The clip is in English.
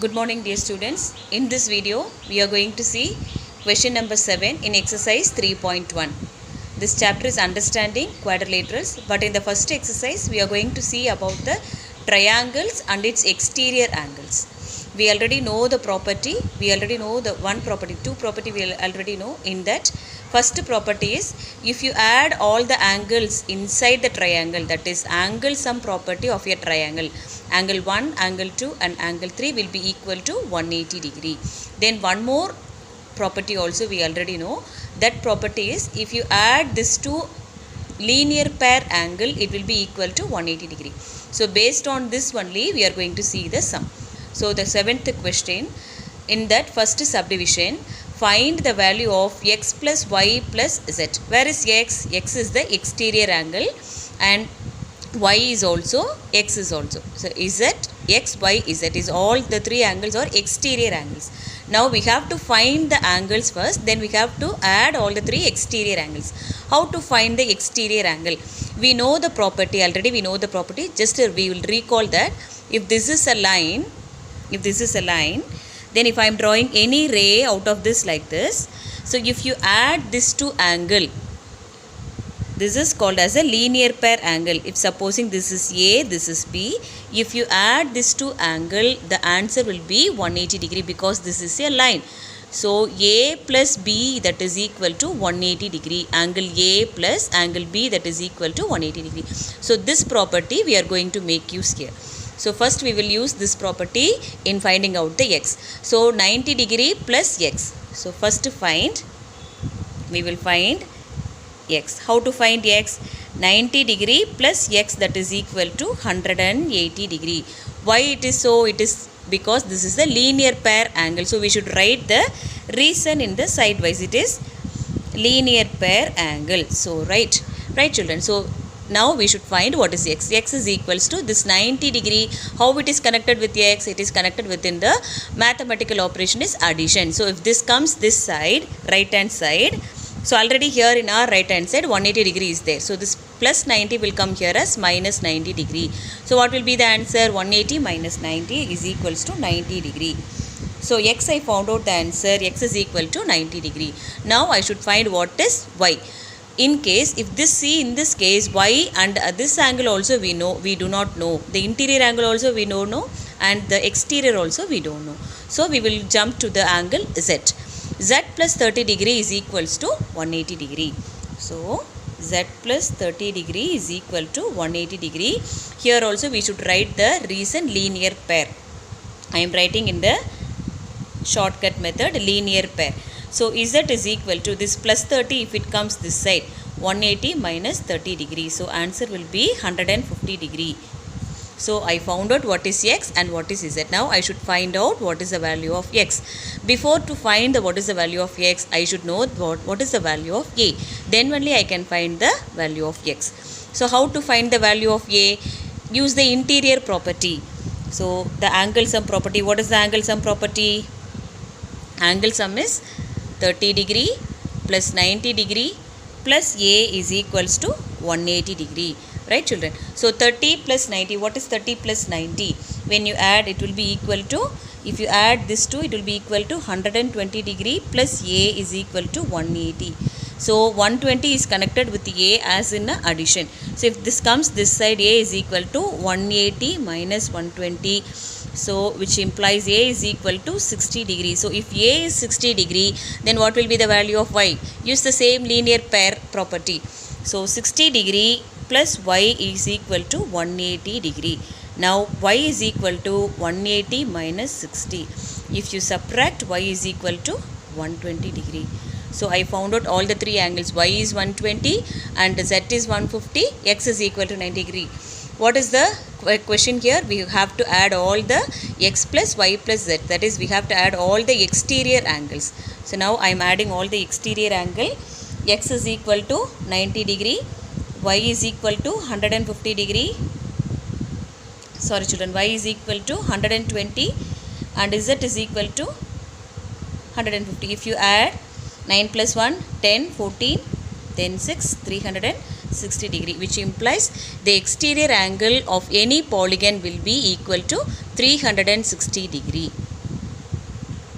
Good morning, dear students. In this video, we are going to see question number 7 in exercise 3.1. This chapter is understanding quadrilaterals, but in the first exercise, we are going to see about the triangles and its exterior angles. We already know the property, we already know the one property, two property we already know. In that, first property is if you add all the angles inside the triangle, that is angle sum property of your triangle, angle 1, angle 2 and angle 3 will be equal to 180 degree. Then one more property also we already know. That property is if you add this two linear pair angle, it will be equal to 180 degree. So based on this only we are going to see the sum. So the seventh question, in that first subdivision, find the value of x plus y plus z. Where is x? X is the exterior angle and y is also, x is also. So z, x, y, z is all the three angles or exterior angles. Now we have to find the angles first, then we have to add all the three exterior angles. How to find the exterior angle? We know the property already, we know the property. Just we will recall that if this is a line, then if I am drawing any ray out of this like this, so if you add this two angle, this is called as a linear pair angle. If supposing this is A, this is B, if you add this two angle, the answer will be 180 degree because this is a line. So A plus B, that is equal to 180 degree. Angle A plus angle B, that is equal to 180 degree. So this property we are going to make use here. So first we will use this property in finding out the x. So 90 degree plus x. So first we will find x. How to find x? 90 degree plus x, that is equal to 180 degree. Why it is so? It is because this is the linear pair angle. So we should write the reason in the sidewise. It is linear pair angle. So right children. So now we should find what is x. X is equals to this 90 degree. How it is connected with x? It is connected within the mathematical operation is addition. So if this comes this side, right hand side, so already here in our right hand side 180 degree is there. So this plus 90 will come here as minus 90 degree. So what will be the answer? 180 minus 90 is equals to 90 degree. So x, I found out the answer. X is equal to 90 degree. Now I should find what is y. In case if this see in this case y and this angle also we know, we do not know. The interior angle also we don't know and the exterior also we don't know. So we will jump to the angle z. Z plus 30 degree is equals to 180 degree. So z plus 30 degree is equal to 180 degree. Here also we should write the reason linear pair. I am writing in the shortcut method linear pair. So z is equal to this plus 30 if it comes this side, 180 minus 30 degree. So answer will be 150 degree. So I found out what is x and what is z. Now I should find out what is the value of x. Before to find what is the value of x, I should know what is the value of a. Then only I can find the value of x. So how to find the value of a? Use the interior property. So the angle sum property. What is the angle sum property? Angle sum is 30 degree plus 90 degree plus a is equals to 180 degree. Right children? So 30 plus 90, what is 30 plus 90? When you add, it will be equal to, if you add this two, it will be equal to 120 degree plus a is equal to 180. So 120 is connected with a as in addition. So if this comes this side, a is equal to 180 minus 120. So which implies a is equal to 60 degree. So if a is 60 degree, then what will be the value of y? Use the same linear pair property. So 60 degree plus y is equal to 180 degree. Now y is equal to 180 minus 60. If you subtract, y is equal to 120 degree. So I found out all the three angles. Y is 120 and z is 150, x is equal to 90 degree. What is the question here? We have to add all the x plus y plus z. That is, we have to add all the exterior angles. So now I am adding all the exterior angle. X is equal to 90 degree. Y is equal to 150 degree. Sorry children, y is equal to 120 and z is equal to 150. If you add 9 plus 1, 10, 14, then 6, 360. 60 degree, which implies the exterior angle of any polygon will be equal to 360 degree.